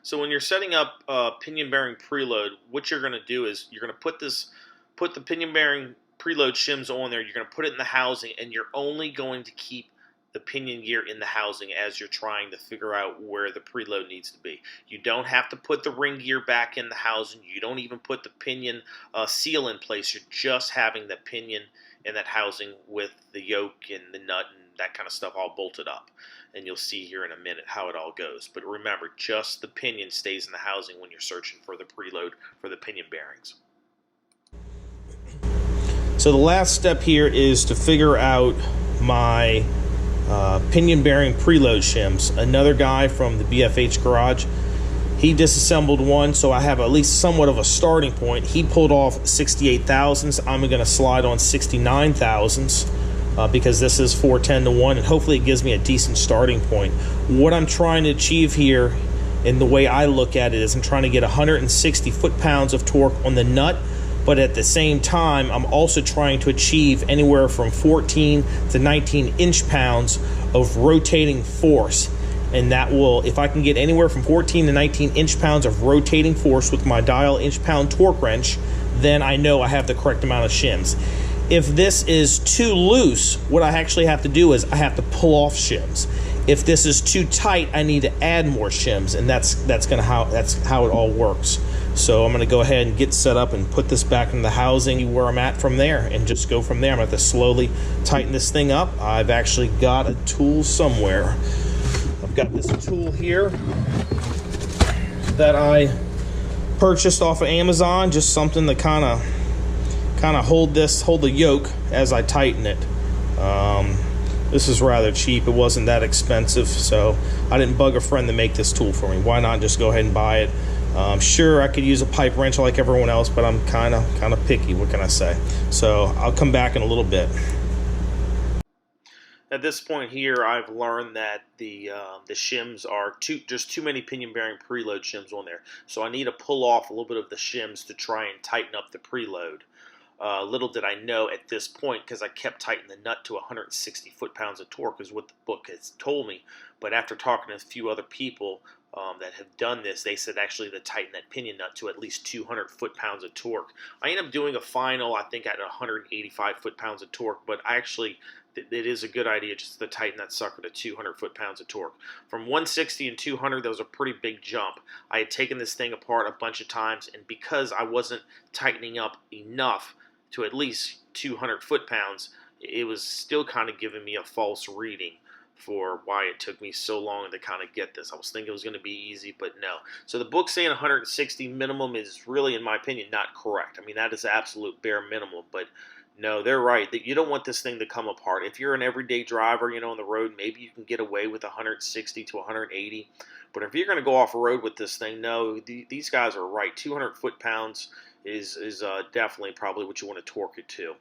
So when you're setting up pinion bearing preload, what you're going to do is you're going to put the pinion bearing preload shims on there. You're going to put it in the housing, and you're only going to keep the pinion gear in the housing as you're trying to figure out where the preload needs to be. You don't have to put the ring gear back in the housing. You don't even put the pinion seal in place. You're just having the pinion in that housing with the yoke and the nut and that kind of stuff all bolted up. And you'll see here in a minute how it all goes. But remember, just the pinion stays in the housing when you're searching for the preload for the pinion bearings. So the last step here is to figure out my pinion bearing preload shims. Another guy from the BFH garage, he disassembled one, so I have at least somewhat of a starting point. He pulled off 68,000s. I'm going to slide on 69,000s. Because this is 410-1, and hopefully it gives me a decent starting point. What I'm trying to achieve here, and the way I look at it, is I'm trying to get 160 foot-pounds of torque on the nut, but at the same time, I'm also trying to achieve anywhere from 14 to 19 inch-pounds of rotating force. And that will, if I can get anywhere from 14 to 19 inch-pounds of rotating force with my dial inch-pound torque wrench, then I know I have the correct amount of shims. If this is too loose, what I actually have to do is I have to pull off shims. If this is too tight, I need to add more shims, and that's how it all works. So I'm going to go ahead and get set up and put this back in the housing where I'm at from there, and just go from there. I'm going to have to slowly tighten this thing up. I've actually got a tool somewhere. I've got this tool here that I purchased off of Amazon, just something to kind of hold the yoke as I tighten it. This is rather cheap. It wasn't that expensive, so I didn't bug a friend to make this tool for me. Why not just go ahead and buy it? Sure, I could use a pipe wrench like everyone else, but I'm kind of picky. What can I say? So I'll come back in a little bit. At this point here, I've learned that the shims are just too many pinion bearing preload shims on there. So I need to pull off a little bit of the shims to try and tighten up the preload. Little did I know at this point, because I kept tightening the nut to 160 foot-pounds of torque is what the book has told me. But after talking to a few other people that have done this, they said actually to tighten that pinion nut to at least 200 foot-pounds of torque. I ended up doing a final, I think, at 185 foot-pounds of torque, but it is a good idea just to tighten that sucker to 200 foot-pounds of torque. From 160 and 200, that was a pretty big jump. I had taken this thing apart a bunch of times, and because I wasn't tightening up enough to at least 200 foot-pounds, it was still kind of giving me a false reading for why it took me so long to kind of get this. I was thinking it was going to be easy, but no. So the book saying 160 minimum is really, in my opinion, not correct. I mean, that is absolute bare minimum, but no, they're right. You don't want this thing to come apart. If you're an everyday driver, on the road, maybe you can get away with 160 to 180. But if you're going to go off-road with this thing, no, these guys are right. 200 foot-pounds is definitely probably what you want to torque it to.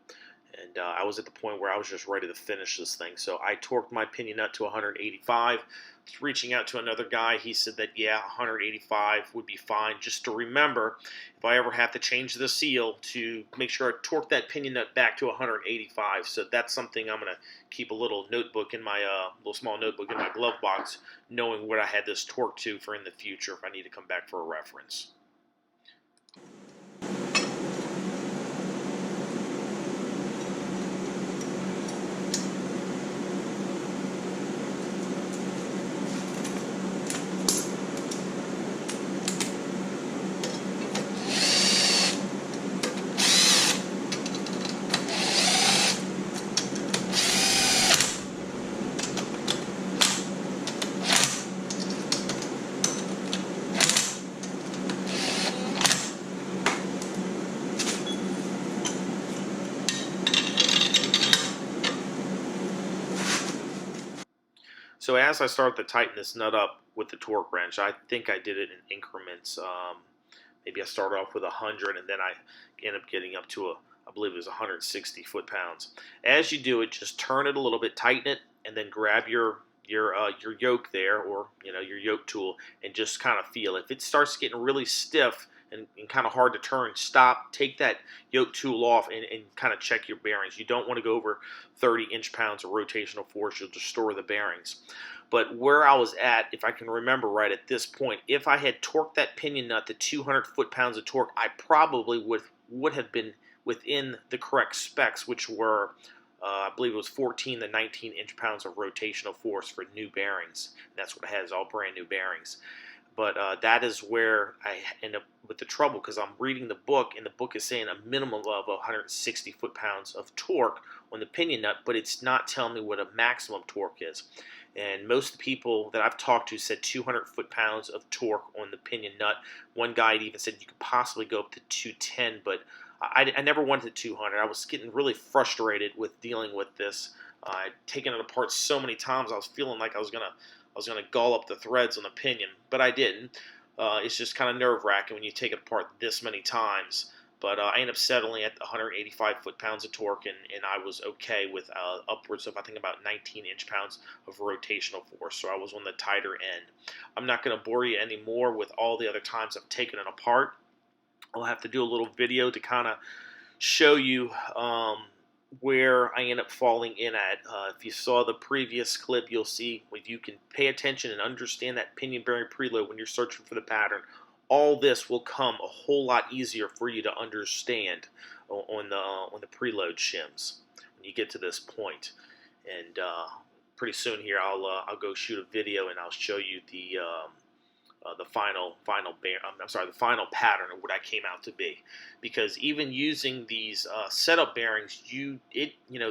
And I was at the point where I was just ready to finish this thing. So I torqued my pinion nut to 185. Reaching out to another guy, he said that, yeah, 185 would be fine. Just to remember, if I ever have to change the seal, to make sure I torque that pinion nut back to 185. So that's something I'm going to keep a little notebook in my little small notebook in my glove box, knowing what I had this torque to for in the future if I need to come back for a reference. So as I started to tighten this nut up with the torque wrench, I think I did it in increments. Maybe I started off with 100, and then I ended up getting up to I believe it was 160 foot-pounds. As you do it, just turn it a little bit, tighten it, and then grab your yoke there, or your yoke tool, and just kind of feel. If it starts getting really stiff and kind of hard to turn, stop, take that yoke tool off, and kind of check your bearings. You don't want to go over 30 inch-pounds of rotational force. You'll destroy the bearings. But where I was at, if I can remember right at this point, if I had torqued that pinion nut to 200 foot-pounds of torque, I probably would have been within the correct specs, which were, I believe it was 14 to 19 inch-pounds of rotational force for new bearings. And that's what it has, all brand new bearings. But that is where I end up with the trouble, because I'm reading the book, and the book is saying a minimum of 160 foot-pounds of torque on the pinion nut, but it's not telling me what a maximum torque is. And most of the people that I've talked to said 200 foot-pounds of torque on the pinion nut. One guy even said you could possibly go up to 210, but I never wanted to 200. I was getting really frustrated with dealing with this. I'd taken it apart so many times, I was feeling like I was gonna gall up the threads on the pinion, but I didn't. It's just kind of nerve-wracking when you take it apart this many times. But I ended up settling at 185 foot-pounds of torque, and I was okay with upwards of, I think, about 19 inch-pounds of rotational force. So I was on the tighter end. I'm not going to bore you anymore with all the other times I've taken it apart. I'll have to do a little video to kind of show you where I end up falling in at. If you saw the previous clip, you'll see if you can pay attention and understand that pinion bearing preload when you're searching for the pattern, all this will come a whole lot easier for you to understand on the preload shims when you get to this point. And pretty soon here, I'll go shoot a video and I'll show you the final pattern of what I came out to be. Because even using these setup bearings,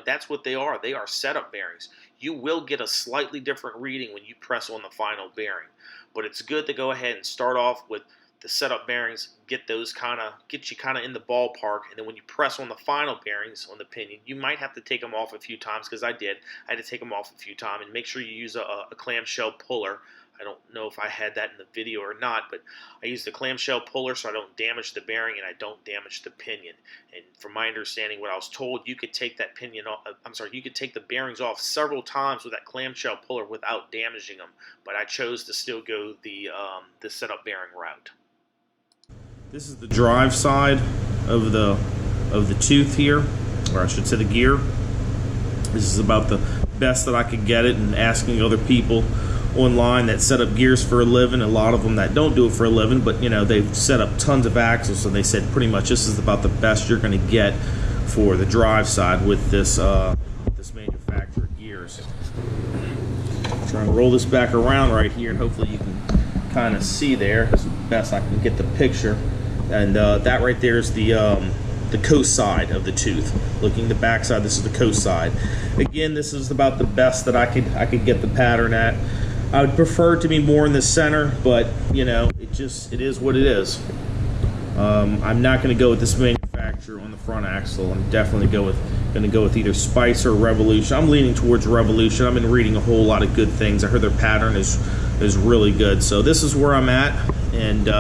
that's what they are. They are setup bearings. You will get a slightly different reading when you press on the final bearing, but it's good to go ahead and start off with the setup bearings, get you kind of in the ballpark, and then when you press on the final bearings on the pinion, you might have to take them off a few times, because I had to take them off a few times, and make sure you use a clamshell puller. I don't know if I had that in the video or not, but I use the clamshell puller so I don't damage the bearing and I don't damage the pinion. And from my understanding, what I was told, you could take that pinion off, you could take the bearings off several times with that clamshell puller without damaging them. But I chose to still go the setup bearing route. This is the drive side of the tooth here, or I should say the gear. This is about the best that I could get it, and asking other people online that set up gears for a living, a lot of them that don't do it for a living, but they've set up tons of axles, and they said pretty much this is about the best you're going to get for the drive side with this manufacturer gears. I'm trying to roll this back around right here, and hopefully you can kind of see there as best I can get the picture. And that right there is the coast side of the tooth. Looking the back side, this is the coast side. Again, this is about the best that I could get the pattern at. I would prefer it to be more in the center, but it is what it is. I'm not going to go with this manufacturer on the front axle. I'm definitely going to go with either Spicer or Revolution. I'm leaning towards Revolution. I've been reading a whole lot of good things. I heard their pattern is really good. So this is where I'm at, and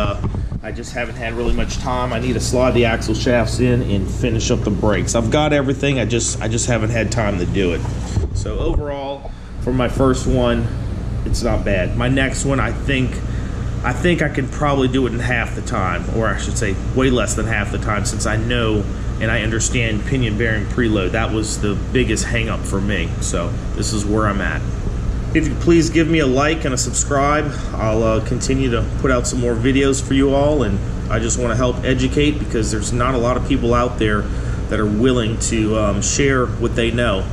I just haven't had really much time. I need to slide the axle shafts in and finish up the brakes. I've got everything. I just haven't had time to do it. So overall, for my first one, it's not bad. My next one, I think I can probably do it in half the time, or I should say way less than half the time, since I know and I understand pinion bearing preload. That was the biggest hang up for me. So this is where I'm at. If you please give me a like and a subscribe, I'll continue to put out some more videos for you all, and I just want to help educate, because there's not a lot of people out there that are willing to share what they know.